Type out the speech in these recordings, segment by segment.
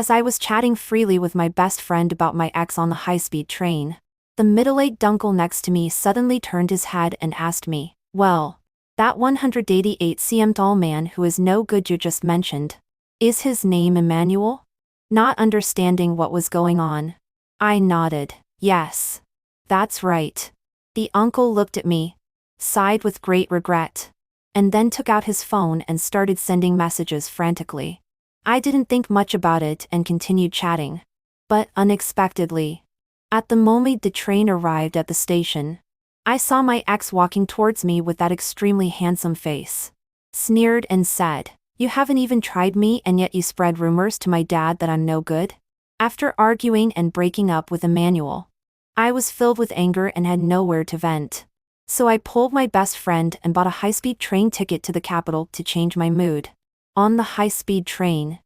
As I was chatting freely with my best friend about my ex on the high-speed train, the middle-aged uncle next to me suddenly turned his head and asked me, "Well, that 188 cm tall man who is no good you just mentioned, is his name Emmanuel?" Not understanding what was going on, I nodded. "Yes. That's right." The uncle looked at me, sighed with great regret, and then took out his phone and started sending messages frantically. I didn't think much about it and continued chatting. But unexpectedly, at the moment the train arrived at the station, I saw my ex walking towards me with that extremely handsome face. Sneered and said, "You haven't even tried me and yet you spread rumors to my dad that I'm no good?" After arguing and breaking up with Emmanuel, I was filled with anger and had nowhere to vent. So I pulled my best friend and bought a high-speed train ticket to the capital to change my mood. On the high-speed train,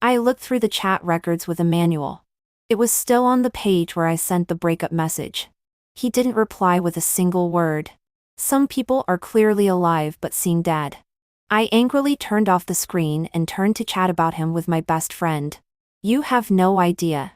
I looked through the chat records with Emmanuel. It was still on the page where I sent the breakup message. He didn't reply with a single word. Some people are clearly alive but seem dead. I angrily turned off the screen and turned to chat about him with my best friend. "You have no idea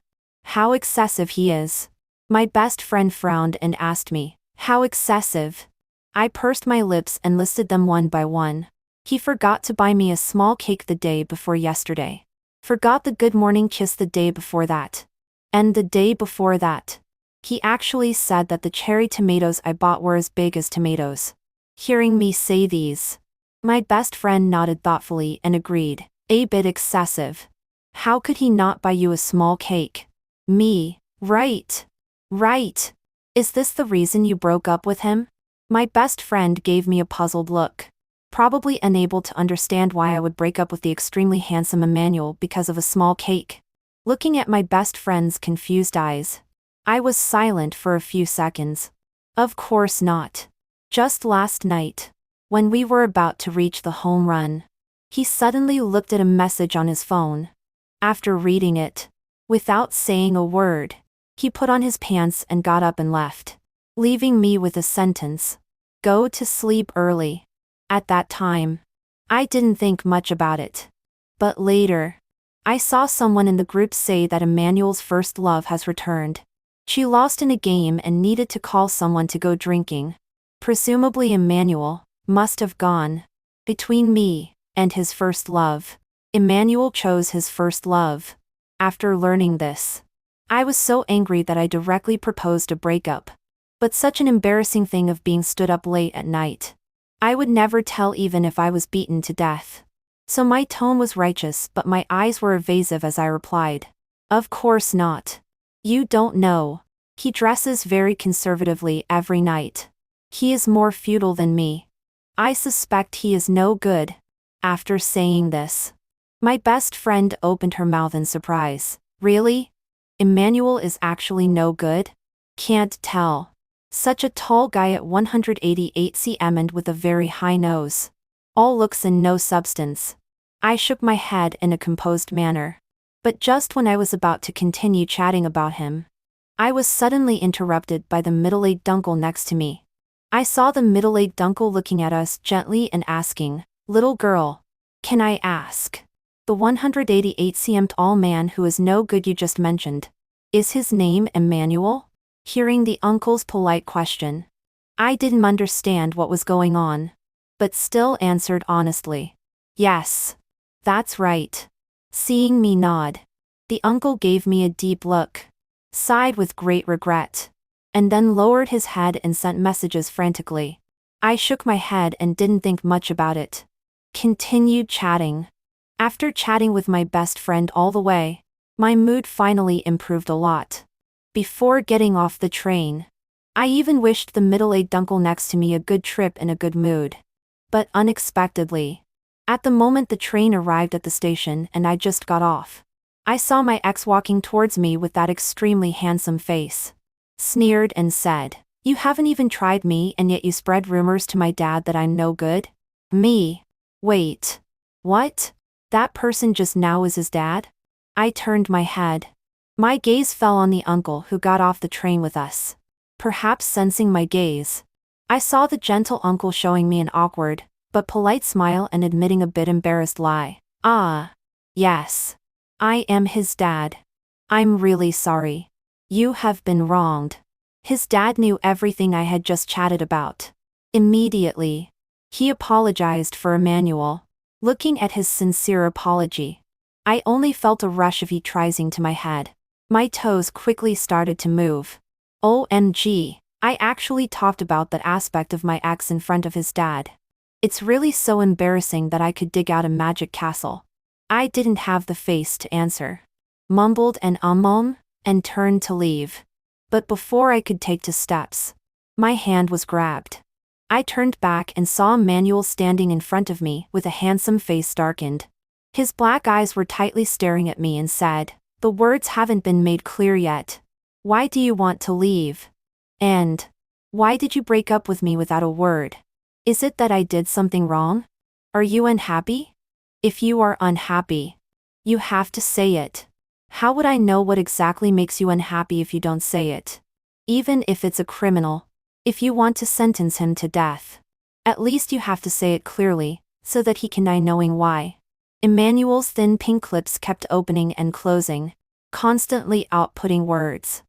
how excessive he is." My best friend frowned and asked me, "How excessive?" I pursed my lips and listed them one by one. He forgot to buy me a small cake the day before yesterday. Forgot the good morning kiss the day before that. And the day before that, he actually said that the cherry tomatoes I bought were as big as tomatoes. Hearing me say these, my best friend nodded thoughtfully and agreed, "A bit excessive. How could he not buy you a small cake?" Me, right. Right. Is this the reason you broke up with him? My best friend gave me a puzzled look, probably unable to understand why I would break up with the extremely handsome Emmanuel because of a small cake. Looking at my best friend's confused eyes, I was silent for a few seconds. Of course not. Just last night, when we were about to reach the home run, he suddenly looked at a message on his phone. After reading it, without saying a word, he put on his pants and got up and left, leaving me with a sentence, "Go to sleep early." At that time, I didn't think much about it. But later, I saw someone in the group say that Emmanuel's first love has returned. She lost in a game and needed to call someone to go drinking. Presumably Emmanuel must have gone between me and his first love. Emmanuel chose his first love. After learning this, I was so angry that I directly proposed a breakup. But such an embarrassing thing of being stood up late at night, I would never tell even if I was beaten to death. So my tone was righteous but my eyes were evasive as I replied, "Of course not. You don't know. He dresses very conservatively every night. He is more feudal than me. I suspect he is no good." After saying this, my best friend opened her mouth in surprise. "Really? Emmanuel is actually no good?" "Can't tell. Such a tall guy at 188 cm and with a very high nose. All looks and no substance." I shook my head in a composed manner. But just when I was about to continue chatting about him, I was suddenly interrupted by the middle-aged uncle next to me. I saw the middle-aged uncle looking at us gently and asking, "Little girl, can I ask? The 188 cm tall man who is no good you just mentioned, is his name Emmanuel?" Hearing the uncle's polite question, I didn't understand what was going on, but still answered honestly, "Yes. That's right." Seeing me nod, the uncle gave me a deep look, sighed with great regret, and then lowered his head and sent messages frantically. I shook my head and didn't think much about it. Continued chatting. After chatting with my best friend all the way, my mood finally improved a lot. Before getting off the train, I even wished the middle-aged uncle next to me a good trip and a good mood. But unexpectedly, at the moment the train arrived at the station and I just got off, I saw my ex walking towards me with that extremely handsome face. Sneered and said, "You haven't even tried me and yet you spread rumors to my dad that I'm no good?" Me. Wait. What? That person just now is his dad? I turned my head. My gaze fell on the uncle who got off the train with us. Perhaps sensing my gaze, I saw the gentle uncle showing me an awkward, but polite smile and admitting a bit embarrassed lie. "Ah. Yes. I am his dad. I'm really sorry. You have been wronged. His dad knew everything I had just chatted about. Immediately, he apologized for Emmanuel. Looking at his sincere apology, I only felt a rush of heat rising to my head. My toes quickly started to move. OMG, I actually talked about that aspect of my ex in front of his dad. It's really so embarrassing that I could dig out a magic castle. I didn't have the face to answer. Mumbled an and turned to leave. But before I could take 2 steps, my hand was grabbed. I turned back and saw Emmanuel standing in front of me with a handsome face darkened. His black eyes were tightly staring at me and said, "The words haven't been made clear yet. Why do you want to leave? And why did you break up with me without a word? Is it that I did something wrong? Are you unhappy? If you are unhappy, you have to say it. How would I know what exactly makes you unhappy if you don't say it? Even if it's a criminal, if you want to sentence him to death, at least you have to say it clearly, so that he can die knowing why." Emmanuel's thin pink lips kept opening and closing, constantly outputting words.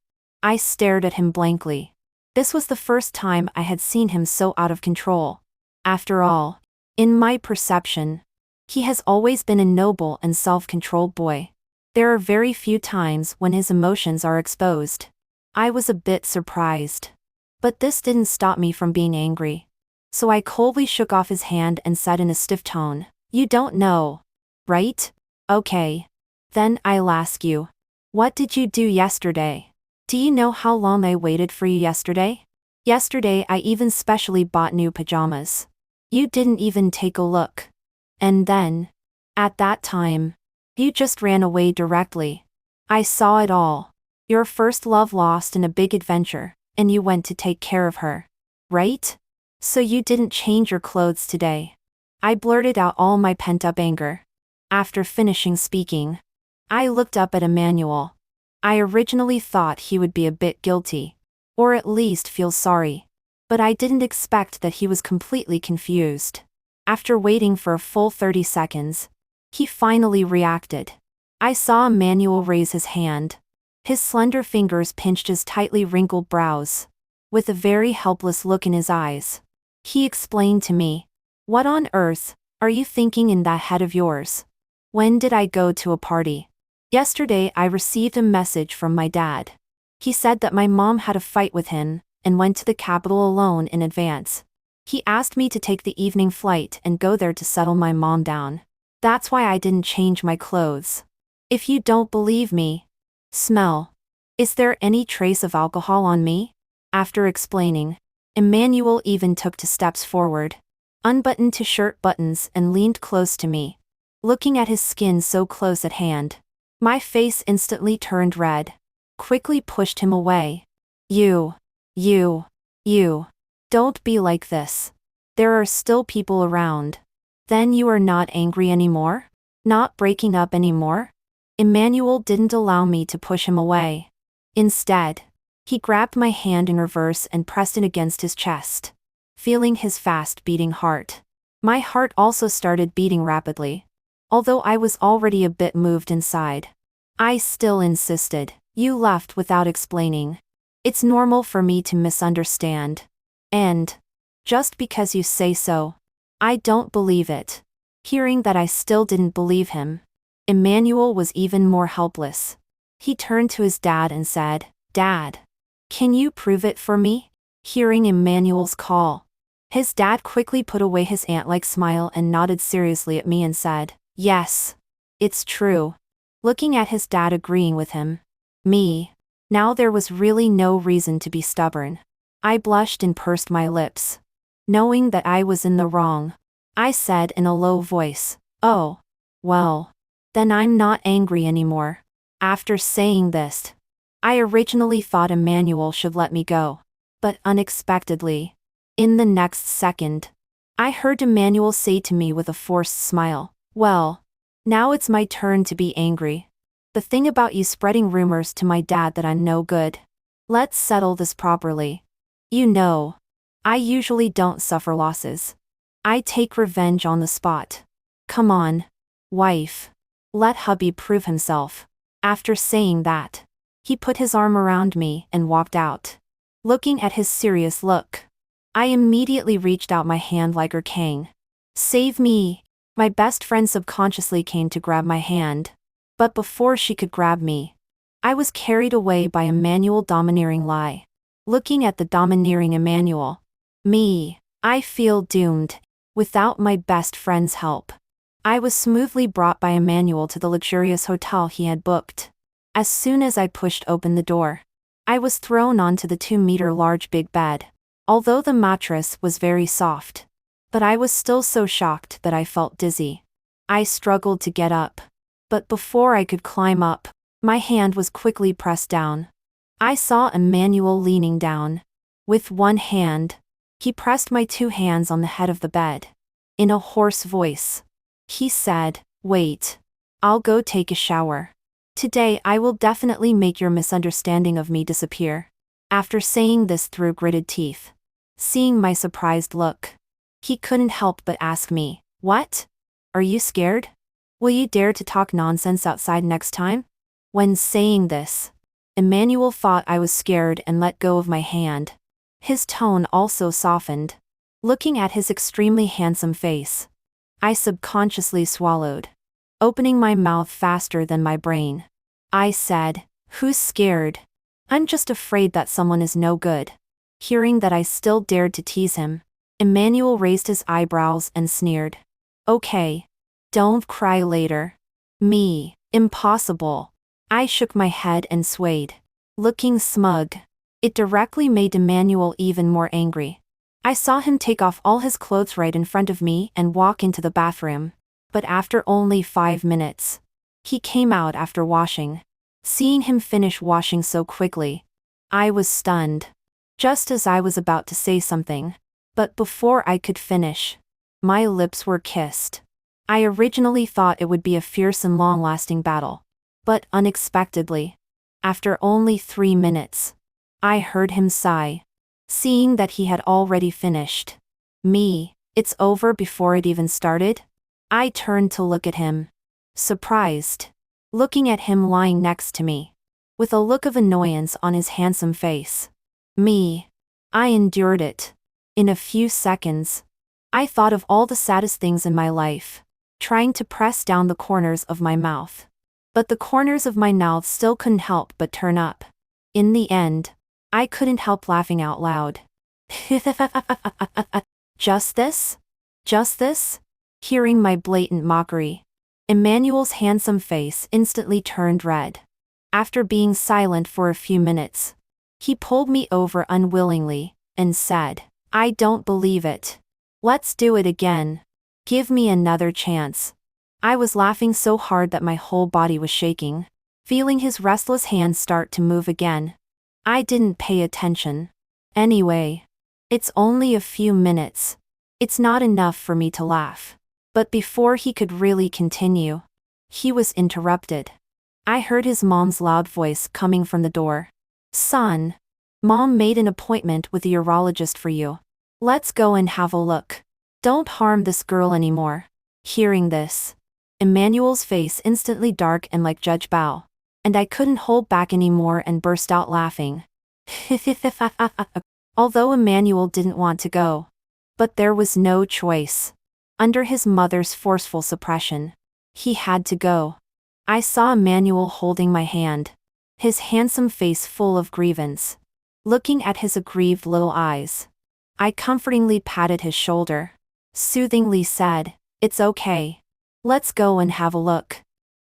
I stared at him blankly. This was the first time I had seen him so out of control. After all, in my perception, he has always been a noble and self-controlled boy. There are very few times when his emotions are exposed. I was a bit surprised. But this didn't stop me from being angry. So I coldly shook off his hand and said in a stiff tone, "You don't know, right? Okay. Then I'll ask you. What did you do yesterday? Do you know how long I waited for you yesterday? Yesterday I even specially bought new pajamas. You didn't even take a look. And then, at that time, you just ran away directly. I saw it all. Your first love lost in a big adventure, and you went to take care of her. Right? So you didn't change your clothes today." I blurted out all my pent-up anger. After finishing speaking, I looked up at Emmanuel. I originally thought he would be a bit guilty, or at least feel sorry. But I didn't expect that he was completely confused. After waiting for a full 30 seconds, he finally reacted. I saw Emmanuel raise his hand. His slender fingers pinched his tightly wrinkled brows. With a very helpless look in his eyes, he explained to me, "What on earth are you thinking in that head of yours? When did I go to a party? Yesterday I received a message from my dad. He said that my mom had a fight with him and went to the capital alone in advance. He asked me to take the evening flight and go there to settle my mom down. That's why I didn't change my clothes. If you don't believe me, smell. Is there any trace of alcohol on me?" After explaining, Emmanuel even took 2 steps forward, unbuttoned his shirt buttons and leaned close to me. Looking at his skin so close at hand, my face instantly turned red. Quickly pushed him away. You, don't be like this. There are still people around. Then you are not angry anymore? Not breaking up anymore?" Emmanuel didn't allow me to push him away. Instead, he grabbed my hand in reverse and pressed it against his chest. Feeling his fast-beating heart, my heart also started beating rapidly. Although I was already a bit moved inside, I still insisted, "You left without explaining. It's normal for me to misunderstand. And just because you say so, I don't believe it." Hearing that I still didn't believe him, Emmanuel was even more helpless. He turned to his dad and said, "Dad, can you prove it for me?" Hearing Emmanuel's call, his dad quickly put away his ant-like smile and nodded seriously at me and said, "Yes, it's true." Looking at his dad agreeing with him, now there was really no reason to be stubborn. I blushed and pursed my lips. Knowing that I was in the wrong, I said in a low voice, "Oh, well, then I'm not angry anymore." After saying this, I originally thought Emmanuel should let me go. But unexpectedly, in the next second, I heard Emmanuel say to me with a forced smile, "Well, now it's my turn to be angry. The thing about you spreading rumors to my dad that I'm no good. Let's settle this properly. You know, I usually don't suffer losses. I take revenge on the spot. Come on, wife. Let hubby prove himself. After saying that, he put his arm around me and walked out. Looking at his serious look, I immediately reached out my hand like Kang. Save me! My best friend subconsciously came to grab my hand. But before she could grab me, I was carried away by Emmanuel domineering lie. Looking at the domineering Emmanuel. Me. I feel doomed. Without my best friend's help. I was smoothly brought by Emmanuel to the luxurious hotel he had booked. As soon as I pushed open the door, I was thrown onto the 2-meter large big bed. Although the mattress was very soft. But I was still so shocked that I felt dizzy. I struggled to get up. But before I could climb up, my hand was quickly pressed down. I saw Emmanuel leaning down. With one hand, he pressed my 2 hands on the head of the bed. In a hoarse voice, he said, "Wait. I'll go take a shower. Today I will definitely make your misunderstanding of me disappear." After saying this through gritted teeth, seeing my surprised look, he couldn't help but ask me, "What? Are you scared? Will you dare to talk nonsense outside next time?" When saying this, Emmanuel thought I was scared and let go of my hand. His tone also softened. Looking at his extremely handsome face, I subconsciously swallowed, opening my mouth faster than my brain. I said, "Who's scared? I'm just afraid that someone is no good." Hearing that I still dared to tease him, Emmanuel raised his eyebrows and sneered. "Okay. Don't cry later." Me. Impossible. I shook my head and swayed. Looking smug. It directly made Emmanuel even more angry. I saw him take off all his clothes right in front of me and walk into the bathroom. But after only 5 minutes, he came out after washing. Seeing him finish washing so quickly, I was stunned. Just as I was about to say something, but before I could finish, my lips were kissed. I originally thought it would be a fierce and long-lasting battle. But unexpectedly, after only 3 minutes, I heard him sigh. Seeing that he had already finished. Me. It's over before it even started? I turned to look at him. Surprised. Looking at him lying next to me. With a look of annoyance on his handsome face. Me. I endured it. In a few seconds, I thought of all the saddest things in my life. Trying to press down the corners of my mouth. But the corners of my mouth still couldn't help but turn up. In the end, I couldn't help laughing out loud. Just this? Just this? Hearing my blatant mockery, Emmanuel's handsome face instantly turned red. After being silent for a few minutes, he pulled me over unwillingly and said, "I don't believe it. Let's do it again. Give me another chance." I was laughing so hard that my whole body was shaking. Feeling his restless hands start to move again, I didn't pay attention. Anyway, it's only a few minutes. It's not enough for me to laugh. But before he could really continue, he was interrupted. I heard his mom's loud voice coming from the door. "Son, Mom made an appointment with a urologist for you. Let's go and have a look. Don't harm this girl anymore." Hearing this, Emmanuel's face instantly dark and like Judge Bao, and I couldn't hold back anymore and burst out laughing. Although Emmanuel didn't want to go, but there was no choice. Under his mother's forceful suppression, he had to go. I saw Emmanuel holding my hand, his handsome face full of grievance. Looking at his aggrieved little eyes, I comfortingly patted his shoulder, soothingly said, "It's okay. Let's go and have a look.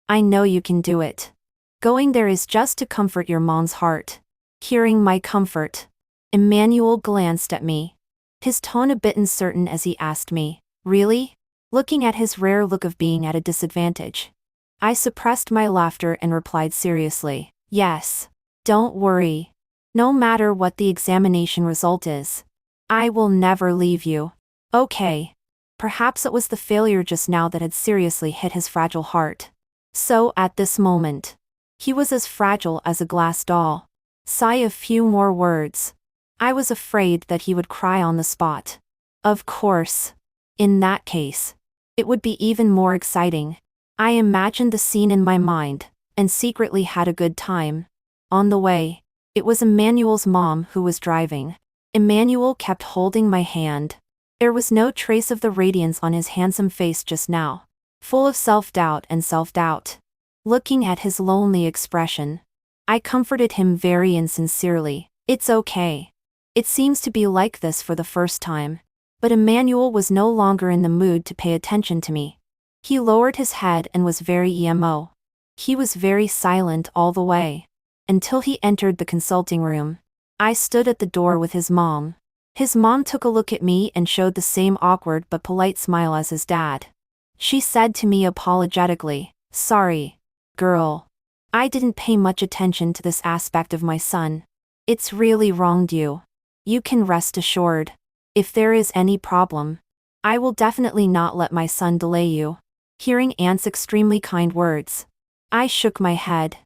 I know you can do it. Going there is just to comfort your mom's heart." Hearing my comfort, Emmanuel glanced at me, his tone a bit uncertain as he asked me, "Really?" Looking at his rare look of being at a disadvantage, I suppressed my laughter and replied seriously, "Yes. Don't worry. No matter what the examination result is, I will never leave you." Okay. Perhaps it was the failure just now that had seriously hit his fragile heart. So at this moment, he was as fragile as a glass doll. Sigh a few more words. I was afraid that he would cry on the spot. Of course. In that case, it would be even more exciting. I imagined the scene in my mind, and secretly had a good time. On the way, it was Emmanuel's mom who was driving. Emmanuel kept holding my hand. There was no trace of the radiance on his handsome face just now, full of self-doubt and self-doubt. Looking at his lonely expression, I comforted him very insincerely. It's okay. It seems to be like this for the first time. But Emmanuel was no longer in the mood to pay attention to me. He lowered his head and was very emo. He was very silent all the way. Until he entered the consulting room. I stood at the door with his mom. His mom took a look at me and showed the same awkward but polite smile as his dad. She said to me apologetically, "Sorry, girl. I didn't pay much attention to this aspect of my son. It's really wronged you. You can rest assured. If there is any problem, I will definitely not let my son delay you." Hearing Aunt's extremely kind words, I shook my head.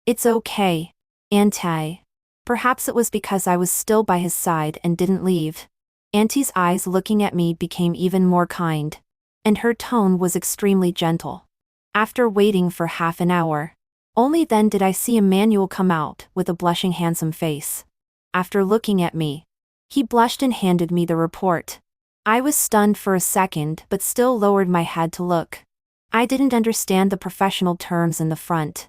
"It's okay, Auntie." Perhaps it was because I was still by his side and didn't leave. Auntie's eyes looking at me became even more kind, and her tone was extremely gentle. After waiting for half an hour, only then did I see Emmanuel come out with a blushing handsome face. After looking at me, he blushed and handed me the report. I was stunned for a second but still lowered my head to look. I didn't understand the professional terms in the front.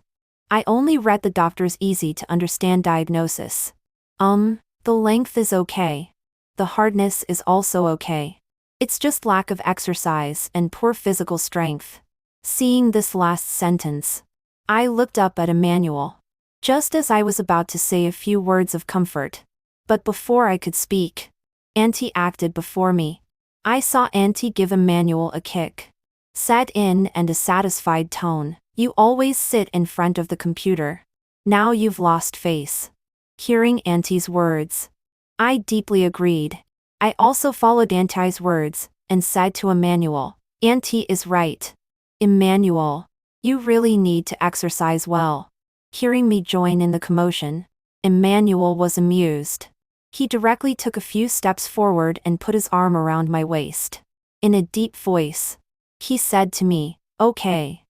I only read the doctor's easy-to-understand diagnosis. The length is okay. The hardness is also okay. It's just lack of exercise and poor physical strength. Seeing this last sentence, I looked up at Emmanuel, just as I was about to say a few words of comfort. But before I could speak, Auntie acted before me. I saw Auntie give Emmanuel a kick. Said in and a satisfied tone, "You always sit in front of the computer. Now you've lost face." Hearing Auntie's words, I deeply agreed. I also followed Auntie's words, and said to Emmanuel, "Auntie is right. Emmanuel, you really need to exercise well." Hearing me join in the commotion, Emmanuel was amused. He directly took a few steps forward and put his arm around my waist. In a deep voice, he said to me, "Okay.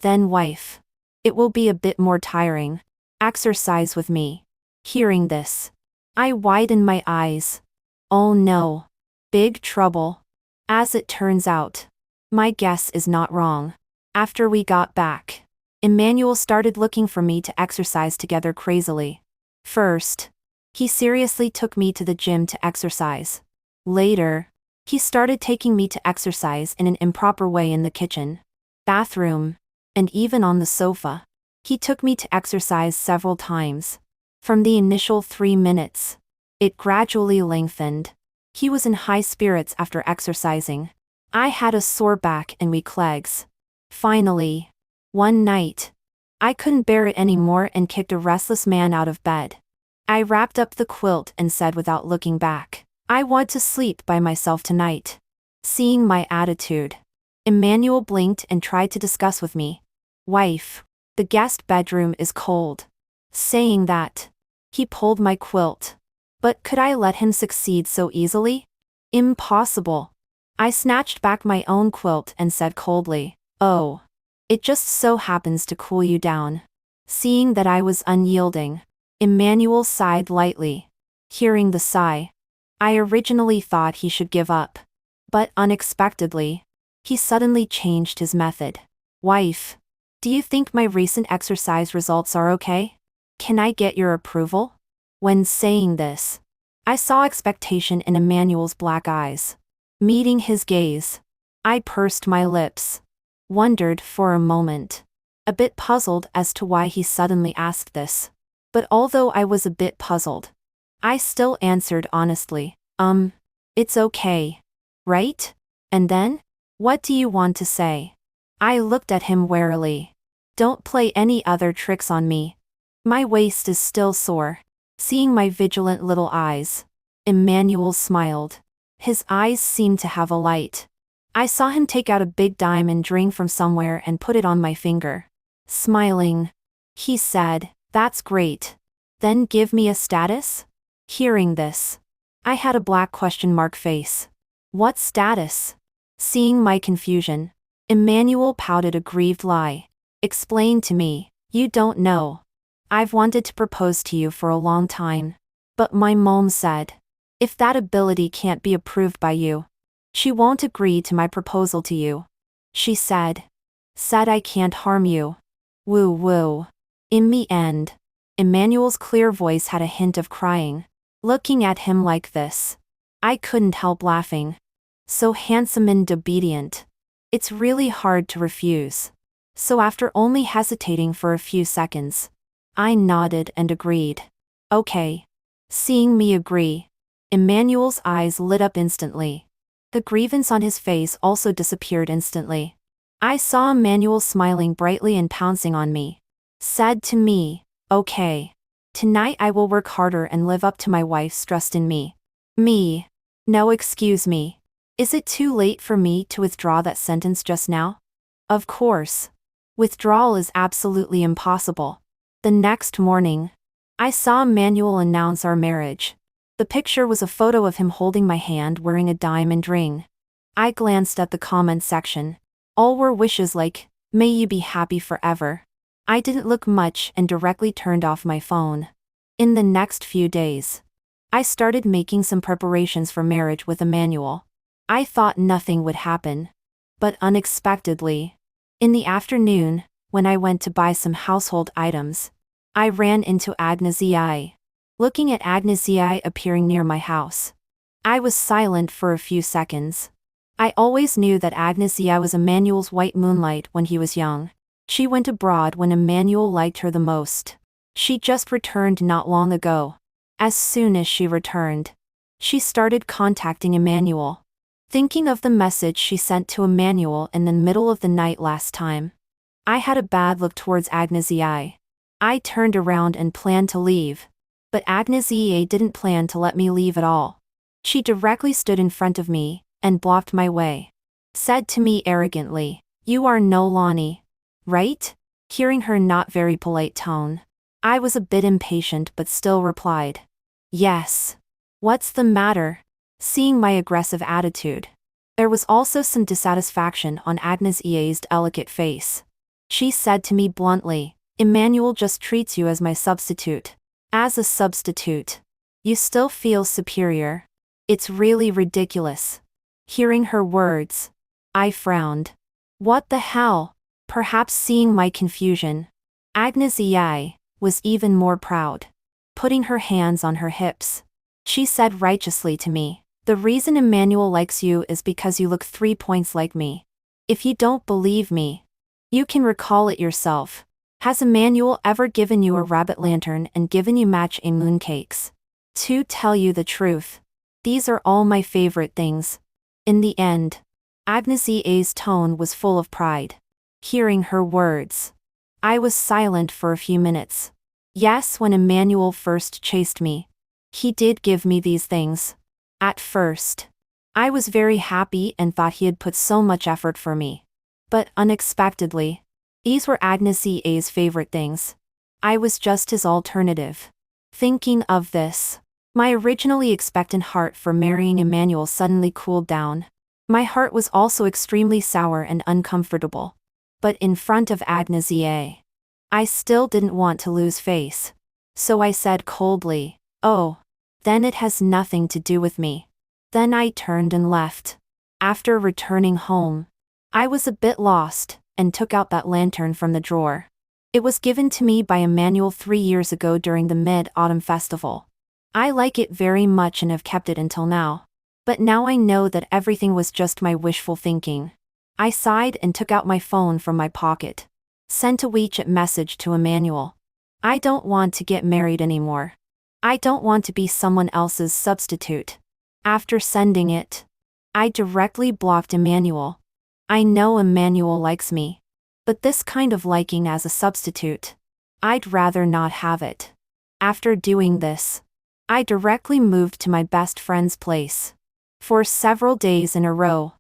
Then wife. It will be a bit more tiring. Exercise with me." Hearing this, I widened my eyes. Oh no. Big trouble. As it turns out, my guess is not wrong. After we got back, Emmanuel started looking for me to exercise together crazily. First, he seriously took me to the gym to exercise. Later, he started taking me to exercise in an improper way in the kitchen, bathroom, and even on the sofa. He took me to exercise several times. From the initial 3 minutes, it gradually lengthened. He was in high spirits after exercising. I had a sore back and weak legs. Finally, one night, I couldn't bear it anymore and kicked a restless man out of bed. I wrapped up the quilt and said without looking back, "I want to sleep by myself tonight." Seeing my attitude, Emmanuel blinked and tried to discuss with me. "Wife, the guest bedroom is cold." Saying that, he pulled my quilt. But could I let him succeed so easily? Impossible. I snatched back my own quilt and said coldly, "Oh, it just so happens to cool you down." Seeing that I was unyielding, Emmanuel sighed lightly. Hearing the sigh, I originally thought he should give up. But unexpectedly, he suddenly changed his method. "Wife, do you think my recent exercise results are okay? Can I get your approval?" When saying this, I saw expectation in Emmanuel's black eyes. Meeting his gaze, I pursed my lips, wondered for a moment, a bit puzzled as to why he suddenly asked this. But although I was a bit puzzled, I still answered honestly, It's okay. Right? And then? What do you want to say?" I looked at him warily. "Don't play any other tricks on me. My waist is still sore." Seeing my vigilant little eyes, Emmanuel smiled. His eyes seemed to have a light. I saw him take out a big diamond ring from somewhere and put it on my finger. Smiling, he said, "That's great. Then give me a status?" Hearing this, I had a black question mark face. "What status?" Seeing my confusion, Emmanuel pouted a grieved lie. Explain to me. You don't know. I've wanted to propose to you for a long time. But my mom said, if that ability can't be approved by you, she won't agree to my proposal to you. She said I can't harm you. Woo woo. In the end, Emmanuel's clear voice had a hint of crying. Looking at him like this, I couldn't help laughing. So handsome and obedient. It's really hard to refuse. So after only hesitating for a few seconds, I nodded and agreed. Okay. Seeing me agree, Emmanuel's eyes lit up instantly. The grievance on his face also disappeared instantly. I saw Emmanuel smiling brightly and pouncing on me. Said to me, okay. Tonight I will work harder and live up to my wife's trust in me. Me. No, excuse me. Is it too late for me to withdraw that sentence just now? Of course. Withdrawal is absolutely impossible. The next morning, I saw Emmanuel announce our marriage. The picture was a photo of him holding my hand wearing a diamond ring. I glanced at the comment section. All were wishes like, may you be happy forever. I didn't look much and directly turned off my phone. In the next few days, I started making some preparations for marriage with Emmanuel. I thought nothing would happen. But unexpectedly, in the afternoon, when I went to buy some household items, I ran into Agnesia. Looking at Agnesia appearing near my house, I was silent for a few seconds. I always knew that Agnesia was Emmanuel's white moonlight when he was young. She went abroad when Emmanuel liked her the most. She just returned not long ago. As soon as she returned, she started contacting Emmanuel. Thinking of the message she sent to Emmanuel in the middle of the night last time, I had a bad look towards Agnesia. I turned around and planned to leave. But Agnesia didn't plan to let me leave at all. She directly stood in front of me and blocked my way. Said to me arrogantly, you are no Lonnie, right? Hearing her not very polite tone, I was a bit impatient but still replied, yes. What's the matter? Seeing my aggressive attitude, there was also some dissatisfaction on Agnesia's delicate face. She said to me bluntly, Emmanuel just treats you as my substitute. As a substitute, you still feel superior. It's really ridiculous. Hearing her words, I frowned. What the hell? Perhaps seeing my confusion, Agnesia was even more proud. Putting her hands on her hips, she said righteously to me, the reason Emmanuel likes you is because you look 3 points like me. If you don't believe me, you can recall it yourself. Has Emmanuel ever given you a rabbit lantern and given you matching mooncakes? To tell you the truth, these are all my favorite things. In the end, Agnesia's tone was full of pride. Hearing her words, I was silent for a few minutes. Yes, when Emmanuel first chased me, he did give me these things. At first, I was very happy and thought he had put so much effort for me. But unexpectedly, these were Agnesia's favorite things. I was just his alternative. Thinking of this, my originally expectant heart for marrying Emmanuel suddenly cooled down. My heart was also extremely sour and uncomfortable. But in front of Agnesia, I still didn't want to lose face. So I said coldly, oh, then it has nothing to do with me. Then I turned and left. After returning home, I was a bit lost and took out that lantern from the drawer. It was given to me by Emmanuel 3 years ago during the Mid-Autumn Festival. I like it very much and have kept it until now. But now I know that everything was just my wishful thinking. I sighed and took out my phone from my pocket. Sent a WeChat message to Emmanuel. I don't want to get married anymore. I don't want to be someone else's substitute. After sending it, I directly blocked Emmanuel. I know Emmanuel likes me. But this kind of liking as a substitute, I'd rather not have it. After doing this, I directly moved to my best friend's place. For several days in a row,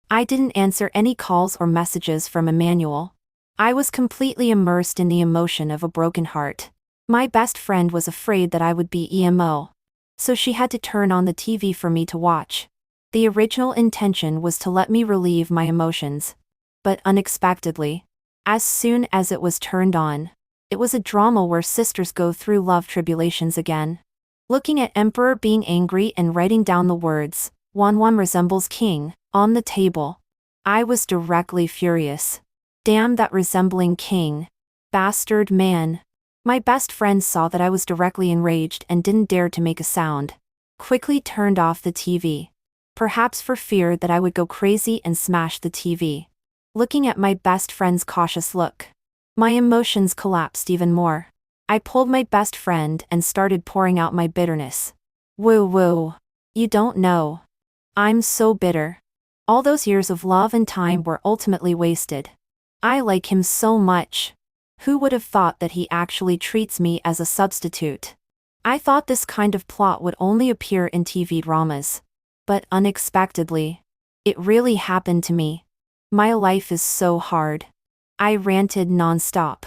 I didn't answer any calls or messages from Emmanuel. I was completely immersed in the emotion of a broken heart. My best friend was afraid that I would be emo. So she had to turn on the TV for me to watch. The original intention was to let me relieve my emotions. but unexpectedly, as soon as it was turned on, it was a drama where sisters go through love tribulations again. Looking at Emperor being angry and writing down the words, "One resembles king," on the table, I was directly furious. Damn that resembling king. Bastard man. My best friend saw that I was directly enraged and didn't dare to make a sound. Quickly turned off the TV. Perhaps for fear that I would go crazy and smash the TV. Looking at my best friend's cautious look, my emotions collapsed even more. I pulled my best friend and started pouring out my bitterness. Woo. You don't know. I'm so bitter. All those years of love and time were ultimately wasted. I like him so much. Who would have thought that he actually treats me as a substitute? I thought this kind of plot would only appear in TV dramas. But unexpectedly, it really happened to me. My life is so hard. I ranted nonstop.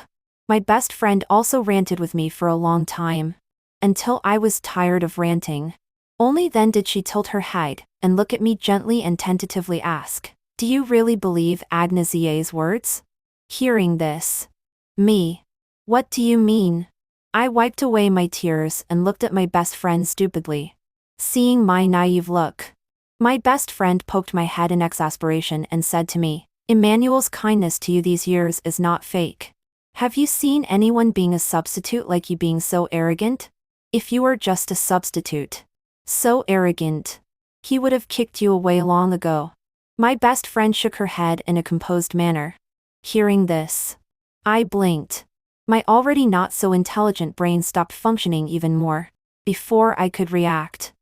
My best friend also ranted with me for a long time. Until I was tired of ranting. Only then did she tilt her head and look at me gently and tentatively ask, "Do you really believe Agnesie's words?" Hearing this. Me. What do you mean? I wiped away my tears and looked at my best friend stupidly. Seeing my naive look, my best friend poked my head in exasperation and said to me, "Emmanuel's kindness to you these years is not fake. Have you seen anyone being a substitute like you being so arrogant? If you were just a substitute, so arrogant, he would have kicked you away long ago." My best friend shook her head in a composed manner. Hearing this, I blinked. My already not so intelligent brain stopped functioning even more. Before I could react,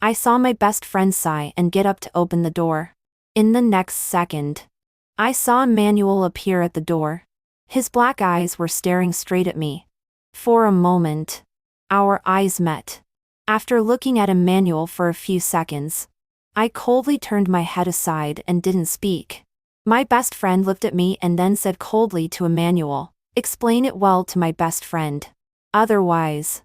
I saw my best friend sigh and get up to open the door. In the next second, I saw Emmanuel appear at the door. His black eyes were staring straight at me. For a moment, our eyes met. After looking at Emmanuel for a few seconds, I coldly turned my head aside and didn't speak. My best friend looked at me and then said coldly to Emmanuel, "Explain it well to my best friend. Otherwise,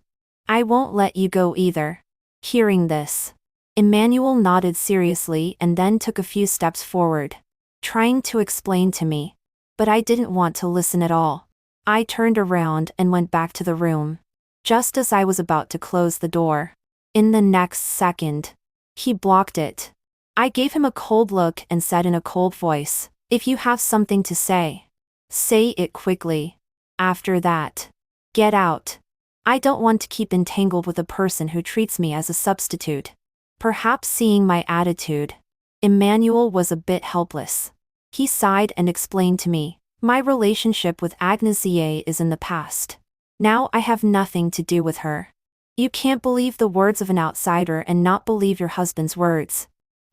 I won't let you go either." Hearing this, Emmanuel nodded seriously and then took a few steps forward, trying to explain to me. But I didn't want to listen at all. I turned around and went back to the room. Just as I was about to close the door, in the next second, he blocked it. I gave him a cold look and said in a cold voice, "If you have something to say it quickly. After that, get out. I don't want to keep entangled with a person who treats me as a substitute." Perhaps seeing my attitude, Emmanuel was a bit helpless. He sighed and explained to me, "My relationship with Agnesie is in the past. Now I have nothing to do with her. You can't believe the words of an outsider and not believe your husband's words.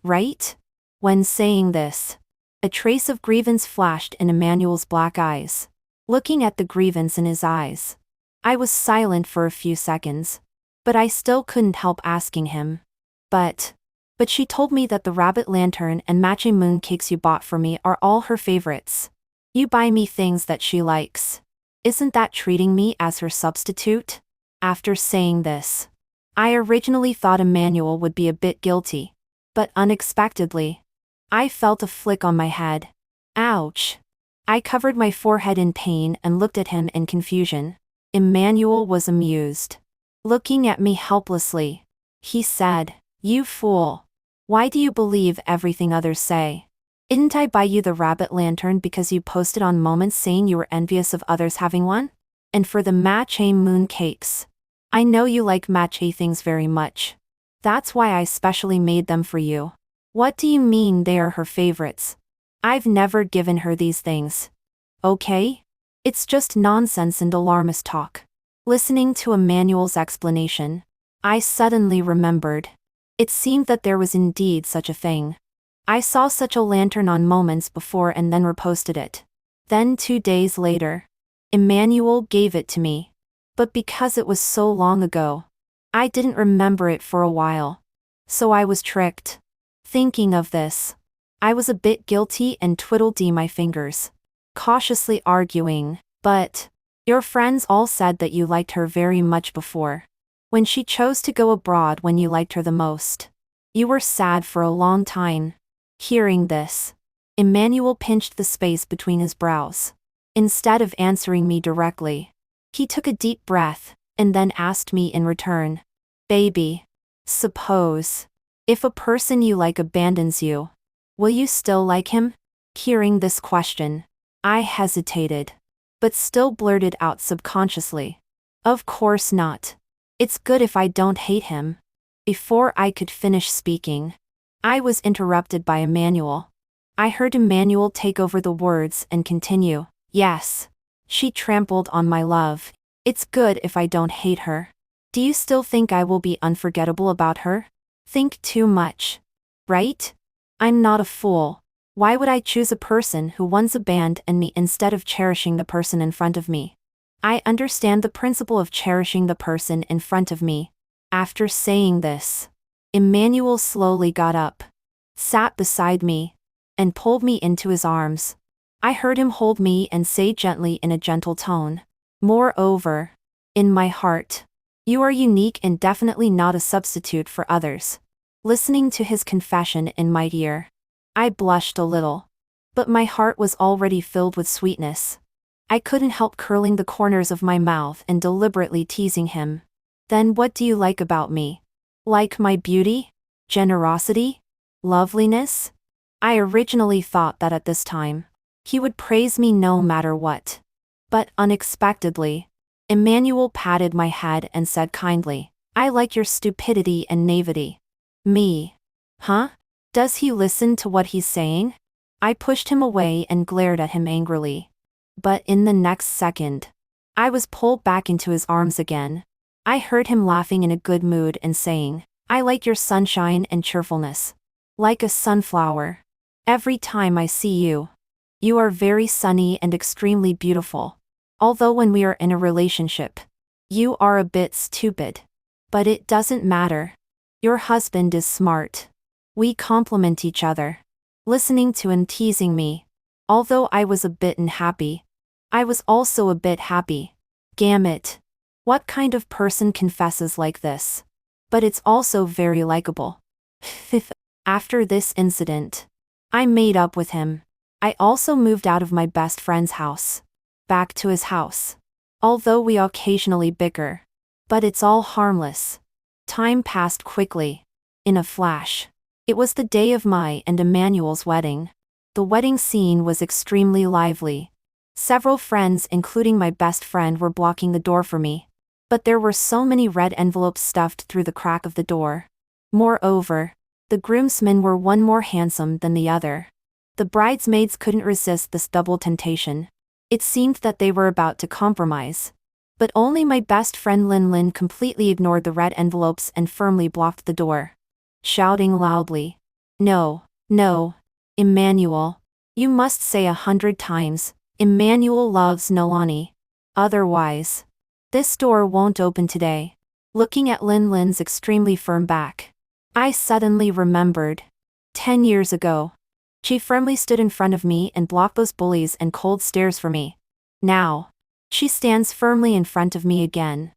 Right?" When saying this, a trace of grievance flashed in Emmanuel's black eyes. Looking at the grievance in his eyes, I was silent for a few seconds. But I still couldn't help asking him. But she told me that the rabbit lantern and matching mooncakes you bought for me are all her favorites. You buy me things that she likes. Isn't that treating me as her substitute? After saying this, I originally thought Emmanuel would be a bit guilty. But unexpectedly, I felt a flick on my head. Ouch. I covered my forehead in pain and looked at him in confusion. Emmanuel was amused. Looking at me helplessly, he said, "You fool. Why do you believe everything others say? Didn't I buy you the rabbit lantern because you posted on Moments saying you were envious of others having one? And for the matcha moon cakes, I know you like matcha things very much. That's why I specially made them for you. What do you mean they are her favorites? I've never given her these things. Okay? It's just nonsense and alarmist talk." Listening to Emmanuel's explanation, I suddenly remembered. It seemed that there was indeed such a thing. I saw such a lantern on Moments before and then reposted it. Then 2 days later, Emmanuel gave it to me. But because it was so long ago, I didn't remember it for a while. So I was tricked. Thinking of this, I was a bit guilty and twiddled my fingers, cautiously arguing, "But your friends all said that you liked her very much before. When she chose to go abroad when you liked her the most. You were sad for a long time." Hearing this, Emmanuel pinched the space between his brows. Instead of answering me directly, he took a deep breath, and then asked me in return, "Baby, suppose, if a person you like abandons you, will you still like him?" Hearing this question, I hesitated, but still blurted out subconsciously, "Of course not. It's good if I don't hate him." Before I could finish speaking, I was interrupted by Emmanuel. I heard Emmanuel take over the words and continue, "Yes. She trampled on my love. It's good if I don't hate her. Do you still think I will be unforgettable about her? Think too much. Right? I'm not a fool. Why would I choose a person who once abandoned me instead of cherishing the person in front of me? I understand the principle of cherishing the person in front of me." After saying this, Emmanuel slowly got up, sat beside me, and pulled me into his arms. I heard him hold me and say gently in a gentle tone, "Moreover, in my heart, you are unique and definitely not a substitute for others." Listening to his confession in my ear, I blushed a little, but my heart was already filled with sweetness. I couldn't help curling the corners of my mouth and deliberately teasing him. "Then what do you like about me? Like my beauty? Generosity? Loveliness?" I originally thought that at this time, he would praise me no matter what. But unexpectedly, Emmanuel patted my head and said kindly, "I like your stupidity and naivety." Me. Huh? Does he listen to what he's saying? I pushed him away and glared at him angrily. But in the next second, I was pulled back into his arms again. I heard him laughing in a good mood and saying, "I like your sunshine and cheerfulness. Like a sunflower. Every time I see you, you are very sunny and extremely beautiful. Although when we are in a relationship, you are a bit stupid. But it doesn't matter. Your husband is smart. We complement each other." Listening to him teasing me, although I was a bit unhappy, I was also a bit happy. Damn it. What kind of person confesses like this? But it's also very likable. After this incident, I made up with him. I also moved out of my best friend's house, back to his house. Although we occasionally bicker, but it's all harmless. Time passed quickly. In a flash, it was the day of my and Emmanuel's wedding. The wedding scene was extremely lively. Several friends, including my best friend, were blocking the door for me. But there were so many red envelopes stuffed through the crack of the door. Moreover, the groomsmen were one more handsome than the other. The bridesmaids couldn't resist this double temptation. It seemed that they were about to compromise. But only my best friend Lin completely ignored the red envelopes and firmly blocked the door, shouting loudly, "No, no, Emmanuel. You must say 100 times, Emmanuel loves Nolani. Otherwise, this door won't open today." Looking at Lin's extremely firm back, I suddenly remembered. 10 years ago, she firmly stood in front of me and blocked those bullies and cold stares for me. Now, she stands firmly in front of me again,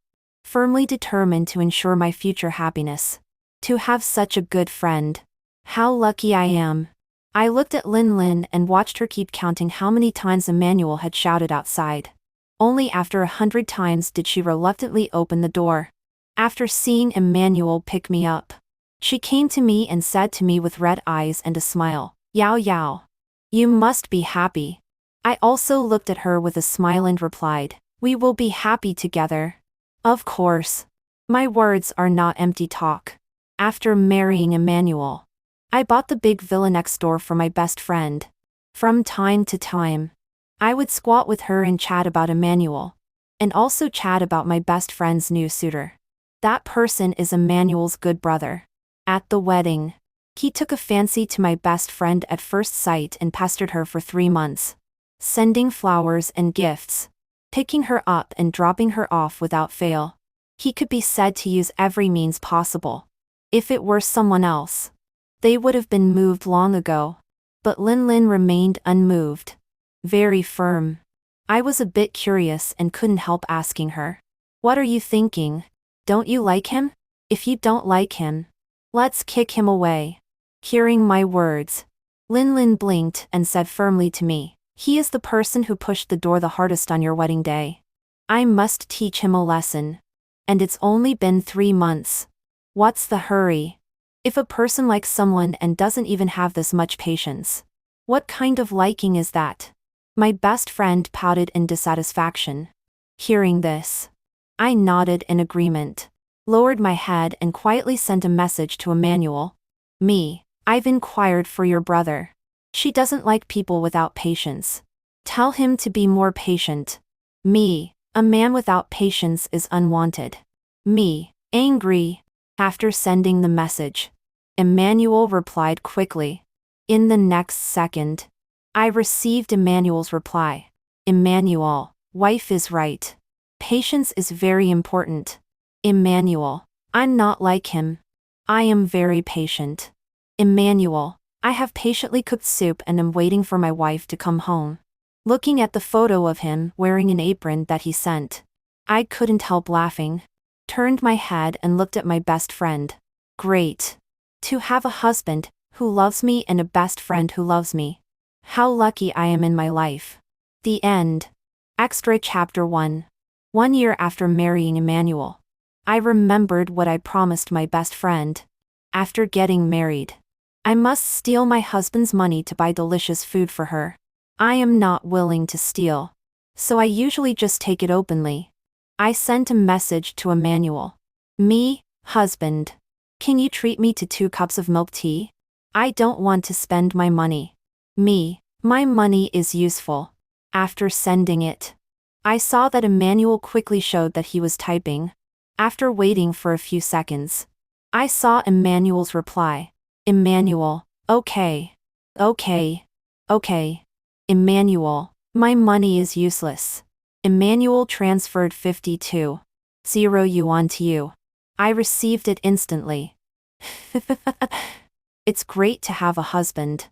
firmly determined to ensure my future happiness. To have such a good friend. How lucky I am. I looked at Lin and watched her keep counting how many times Emmanuel had shouted outside. Only after 100 times did she reluctantly open the door. After seeing Emmanuel pick me up, she came to me and said to me with red eyes and a smile, "Yao Yao. You must be happy." I also looked at her with a smile and replied, "We will be happy together." Of course. My words are not empty talk. After marrying Emmanuel, I bought the big villa next door for my best friend. From time to time, I would squat with her and chat about Emmanuel, and also chat about my best friend's new suitor. That person is Emmanuel's good brother. At the wedding, he took a fancy to my best friend at first sight and pestered her for 3 months, sending flowers and gifts, picking her up and dropping her off without fail. He could be said to use every means possible. If it were someone else, they would have been moved long ago. But Lin remained unmoved, very firm. I was a bit curious and couldn't help asking her, "What are you thinking? Don't you like him? If you don't like him, let's kick him away." Hearing my words, Lin blinked and said firmly to me, "He is the person who pushed the door the hardest on your wedding day. I must teach him a lesson. And it's only been 3 months. What's the hurry? If a person likes someone and doesn't even have this much patience, what kind of liking is that?" My best friend pouted in dissatisfaction. Hearing this, I nodded in agreement, lowered my head and quietly sent a message to Emmanuel. "Me, I've inquired for your brother. She doesn't like people without patience. Tell him to be more patient. Me, a man without patience is unwanted." Me, angry. After sending the message, Emmanuel replied quickly. In the next second, I received Emmanuel's reply. "Emmanuel, wife is right. Patience is very important." Emmanuel, "I'm not like him. I am very patient." Emmanuel, "I have patiently cooked soup and am waiting for my wife to come home." Looking at the photo of him wearing an apron that he sent, I couldn't help laughing. Turned my head and looked at my best friend. Great. To have a husband who loves me and a best friend who loves me. How lucky I am in my life. The end. Extra Chapter 1. 1 year after marrying Emmanuel, I remembered what I promised my best friend. After getting married, I must steal my husband's money to buy delicious food for her. I am not willing to steal, so I usually just take it openly. I sent a message to Emmanuel. "Me, husband. Can you treat me to 2 cups of milk tea? I don't want to spend my money. Me, my money is useful." After sending it, I saw that Emmanuel quickly showed that he was typing. After waiting for a few seconds, I saw Emmanuel's reply. Emmanuel, "Okay. Okay. Okay." Emmanuel, "My money is useless." Emmanuel transferred 52.0 yuan to you. I received it instantly. It's great to have a husband